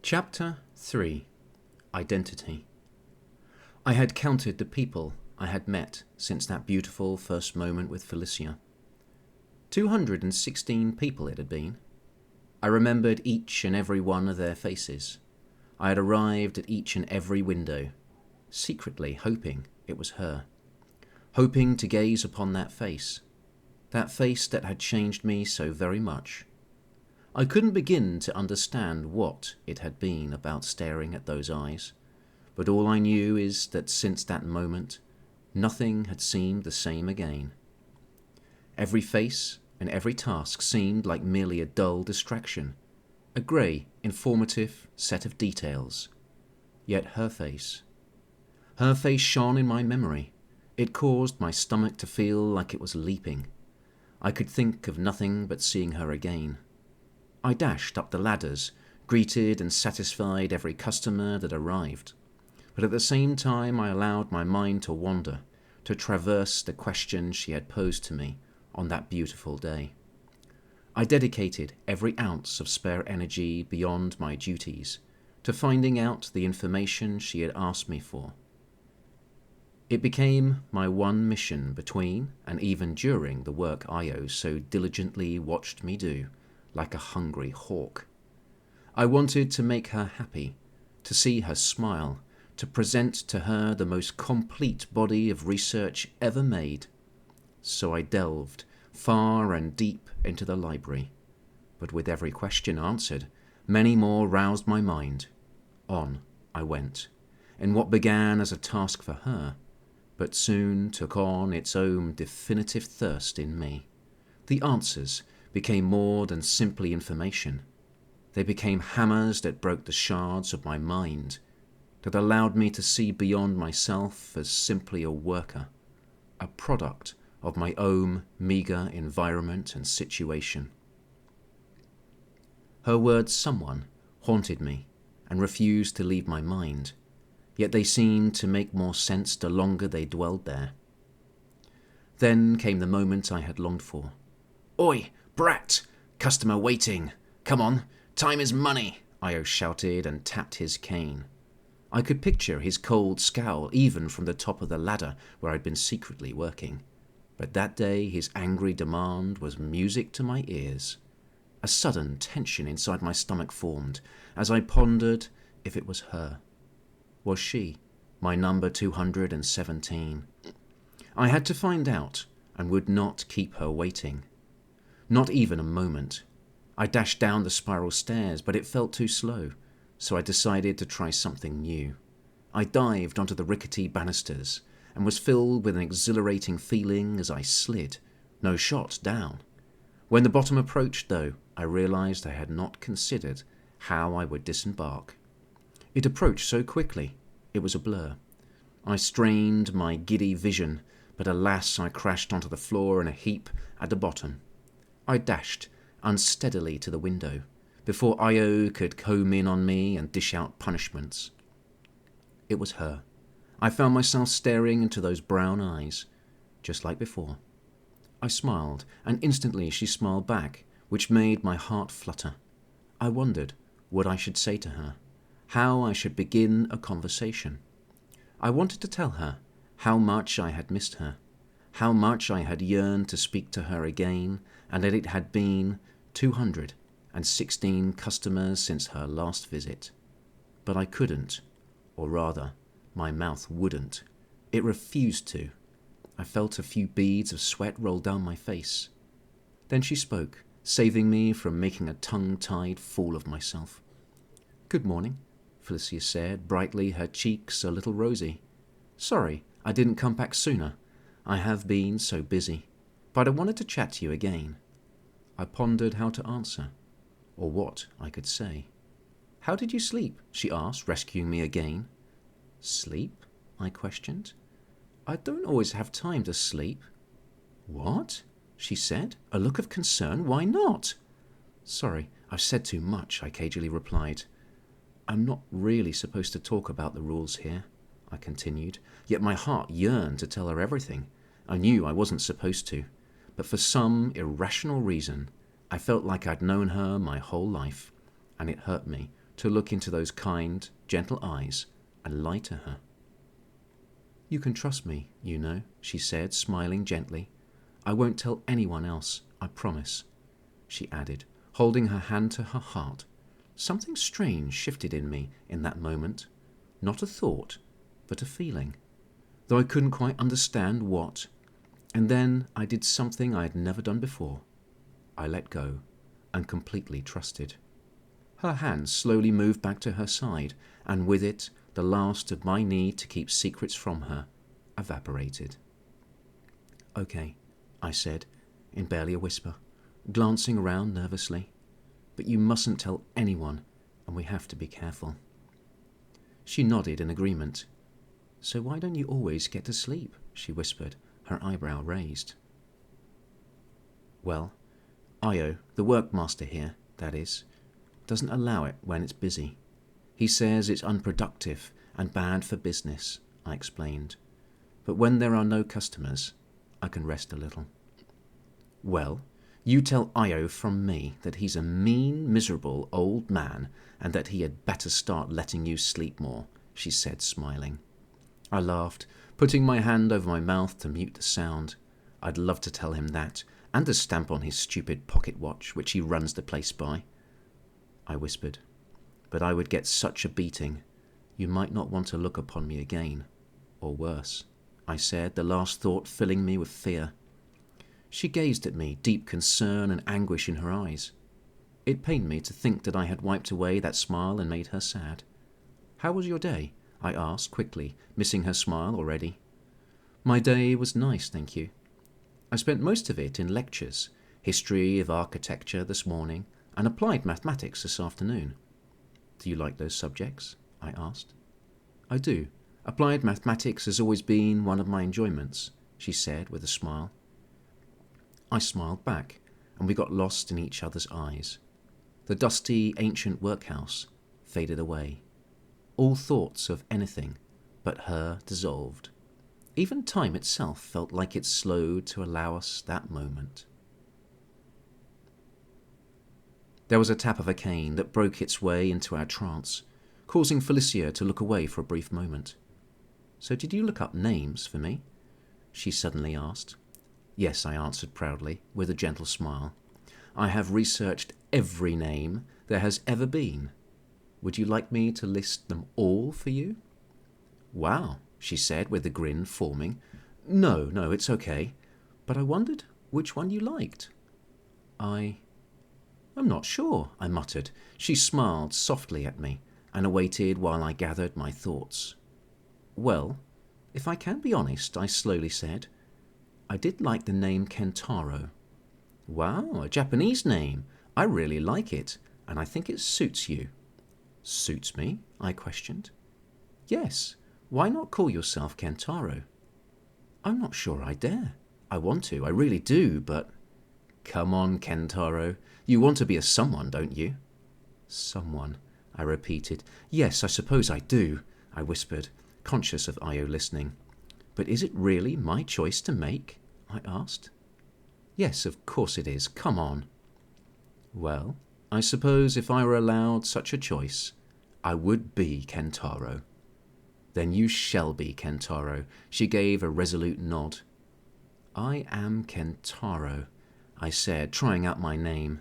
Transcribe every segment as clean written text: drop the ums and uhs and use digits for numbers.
Chapter 3. Identity. I had counted the people I had met since that beautiful first moment with Felicia. 216 people it had been. I remembered each and every one of their faces. I had arrived at each and every window, secretly hoping it was her, hoping to gaze upon that face that had changed me so very much. I couldn't begin to understand what it had been about staring at those eyes, but all I knew is that since that moment, nothing had seemed the same again. Every face and every task seemed like merely a dull distraction, a grey, informative set of details. Yet her face shone in my memory. It caused my stomach to feel like it was leaping. I could think of nothing but seeing her again. I dashed up the ladders, greeted and satisfied every customer that arrived. But at the same time I allowed my mind to wander, to traverse the questions she had posed to me on that beautiful day. I dedicated every ounce of spare energy beyond my duties to finding out the information she had asked me for. It became my one mission between and even during the work Io so diligently watched me do, like a hungry hawk. I wanted to make her happy, to see her smile, to present to her the most complete body of research ever made. So I delved far and deep into the library, but with every question answered, many more roused my mind. On I went, in what began as a task for her, but soon took on its own definitive thirst in me. The answers became more than simply information. They became hammers that broke the shards of my mind, that allowed me to see beyond myself as simply a worker, a product of my own meagre environment and situation. Her word "someone" haunted me and refused to leave my mind, yet they seemed to make more sense the longer they dwelled there. Then came the moment I had longed for. "Oi, brat! Customer waiting! Come on, time is money!" Io shouted and tapped his cane. I could picture his cold scowl even from the top of the ladder where I'd been secretly working. But that day his angry demand was music to my ears. A sudden tension inside my stomach formed as I pondered if it was her. Was she my number 217? I had to find out and would not keep her waiting. Not even a moment. I dashed down the spiral stairs, but it felt too slow, so I decided to try something new. I dived onto the rickety banisters and was filled with an exhilarating feeling as I slid, no shot, down. When the bottom approached, though, I realized I had not considered how I would disembark. It approached so quickly, it was a blur. I strained my giddy vision, but alas, I crashed onto the floor in a heap at the bottom. I dashed unsteadily to the window before Io could comb in on me and dish out punishments. It was her. I found myself staring into those brown eyes, just like before. I smiled, and instantly she smiled back, which made my heart flutter. I wondered what I should say to her, how I should begin a conversation. I wanted to tell her how much I had missed her, how much I had yearned to speak to her again, and that it had been 216 customers since her last visit. But I couldn't, or rather, my mouth wouldn't. It refused to. I felt a few beads of sweat roll down my face. Then she spoke, saving me from making a tongue-tied fool of myself. "Good morning," Felicia said, brightly, her cheeks a little rosy. "Sorry, I didn't come back sooner. I have been so busy, but I wanted to chat to you again." I pondered how to answer, or what I could say. "How did you sleep?" she asked, rescuing me again. "Sleep?" I questioned. "I don't always have time to sleep." "What?" she said, a look of concern. "Why not?" "Sorry, I've said too much," I cagily replied. "I'm not really supposed to talk about the rules here," I continued, yet my heart yearned to tell her everything. I knew I wasn't supposed to, but for some irrational reason, I felt like I'd known her my whole life, and it hurt me to look into those kind, gentle eyes and lie to her. "You can trust me, you know," she said, smiling gently. "I won't tell anyone else, I promise," she added, holding her hand to her heart. Something strange shifted in me in that moment. Not a thought, but a feeling, though I couldn't quite understand what. And then I did something I had never done before. I let go and completely trusted. Her hand slowly moved back to her side, and with it, the last of my need to keep secrets from her evaporated. "Okay," I said, in barely a whisper, glancing around nervously. "But you mustn't tell anyone, and we have to be careful." She nodded in agreement. "So why don't you always get to sleep?" she whispered, her eyebrow raised. "Well, Io, the workmaster here, that is, doesn't allow it when it's busy. He says it's unproductive and bad for business," I explained. "But when there are no customers, I can rest a little." "Well, you tell Io from me that he's a mean, miserable old man and that he had better start letting you sleep more," she said, smiling. I laughed, putting my hand over my mouth to mute the sound. I'd love to tell him that, and to stamp on his stupid pocket watch, which he runs the place by. I whispered, "But I would get such a beating. You might not want to look upon me again, or worse," I said, the last thought filling me with fear. She gazed at me, deep concern and anguish in her eyes. It pained me to think that I had wiped away that smile and made her sad. "How was your day?" I asked quickly, missing her smile already. "My day was nice, thank you. I spent most of it in lectures, history of architecture this morning, and applied mathematics this afternoon." "Do you like those subjects?" I asked. "I do. Applied mathematics has always been one of my enjoyments," she said with a smile. I smiled back, and we got lost in each other's eyes. The dusty, ancient workhouse faded away. All thoughts of anything but her dissolved. Even time itself felt like it slowed to allow us that moment. There was a tap of a cane that broke its way into our trance, causing Felicia to look away for a brief moment. "So did you look up names for me?" she suddenly asked. "Yes," I answered proudly, with a gentle smile. "I have researched every name there has ever been. Would you like me to list them all for you?" "Wow," she said with a grin forming. No, it's okay. But I wondered which one you liked." I'm not sure," I muttered. She smiled softly at me and awaited while I gathered my thoughts. "Well, if I can be honest," I slowly said, "I did like the name Kentaro." "Wow, a Japanese name. I really like it, and I think it suits you." "Suits me?" I questioned. "Yes. Why not call yourself Kentaro?" "I'm not sure I dare. I want to, I really do, but—" "Come on, Kentaro. You want to be a someone, don't you?" "Someone," I repeated. "Yes, I suppose I do," I whispered, conscious of Io listening. "But is it really my choice to make?" I asked. "Yes, of course it is. Come on." "Well, I suppose if I were allowed such a choice, I would be Kentaro." "Then you shall be Kentaro." She gave a resolute nod. "I am Kentaro," I said, trying out my name.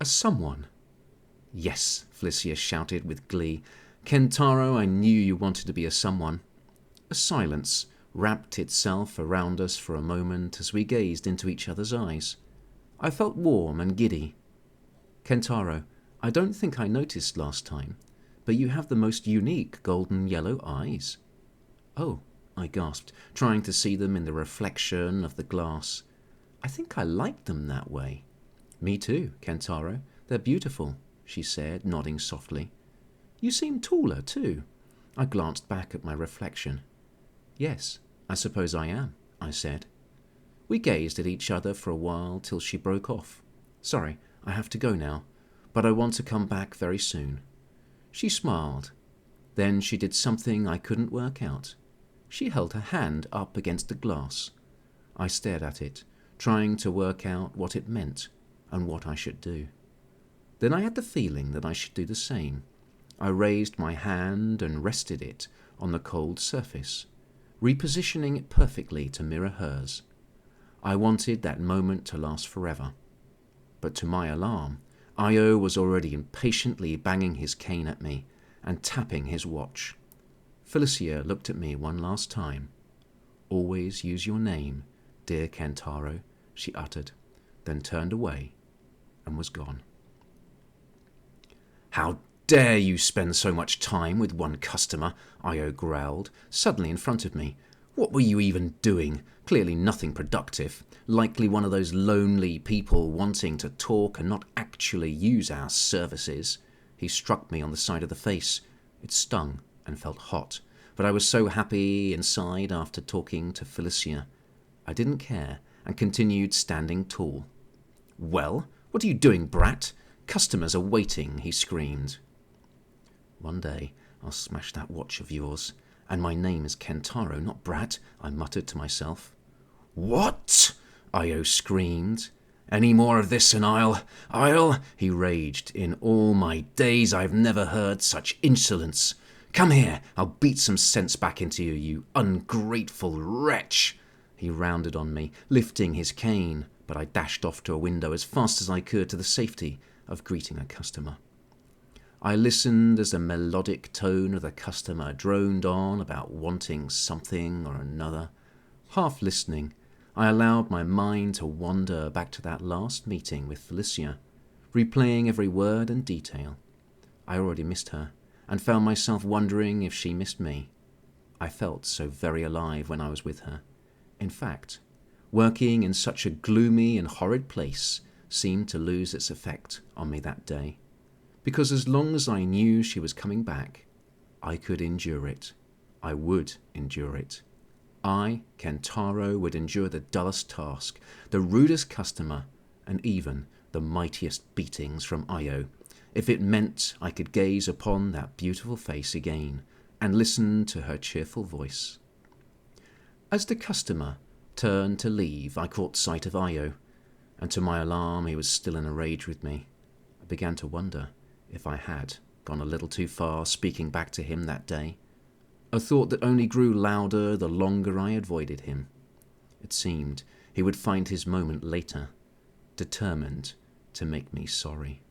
"A someone." "Yes," Felicia shouted with glee. "Kentaro, I knew you wanted to be a someone." A silence wrapped itself around us for a moment as we gazed into each other's eyes. I felt warm and giddy. "Kentaro, I don't think I noticed last time, but you have the most unique golden yellow eyes." "Oh," I gasped, trying to see them in the reflection of the glass. "I think I like them that way." "Me too, Kentaro. They're beautiful," she said, nodding softly. "You seem taller too." I glanced back at my reflection. "Yes, I suppose I am," I said. We gazed at each other for a while till she broke off. "Sorry, I have to go now, but I want to come back very soon." She smiled. Then she did something I couldn't work out. She held her hand up against the glass. I stared at it, trying to work out what it meant and what I should do. Then I had the feeling that I should do the same. I raised my hand and rested it on the cold surface, repositioning it perfectly to mirror hers. I wanted that moment to last forever. But to my alarm, Io was already impatiently banging his cane at me and tapping his watch. Felicia looked at me one last time. "Always use your name, dear Kentaro," she uttered, then turned away and was gone. "How dare you spend so much time with one customer?" Io growled, suddenly in front of me. "What were you even doing? Clearly nothing productive. Likely one of those lonely people wanting to talk and not actually use our services." He struck me on the side of the face. It stung and felt hot, but I was so happy inside after talking to Felicia. I didn't care and continued standing tall. "Well, what are you doing, brat? Customers are waiting," he screamed. "One day I'll smash that watch of yours. And my name is Kentaro, not Brat," I muttered to myself. "What?" Io screamed. "Any more of this and I'll, he raged. "In all my days I've never heard such insolence. Come here, I'll beat some sense back into you, you ungrateful wretch." He rounded on me, lifting his cane, but I dashed off to a window as fast as I could to the safety of greeting a customer. I listened as the melodic tone of the customer droned on about wanting something or another. Half listening, I allowed my mind to wander back to that last meeting with Felicia, replaying every word and detail. I already missed her, and found myself wondering if she missed me. I felt so very alive when I was with her. In fact, working in such a gloomy and horrid place seemed to lose its effect on me that day. Because as long as I knew she was coming back, I could endure it. I would endure it. I, Kentaro, would endure the dullest task, the rudest customer, and even the mightiest beatings from Io, if it meant I could gaze upon that beautiful face again and listen to her cheerful voice. As the customer turned to leave, I caught sight of Io, and to my alarm he was still in a rage with me. I began to wonder if I had gone a little too far speaking back to him that day, a thought that only grew louder the longer I avoided him. It seemed he would find his moment later, determined to make me sorry.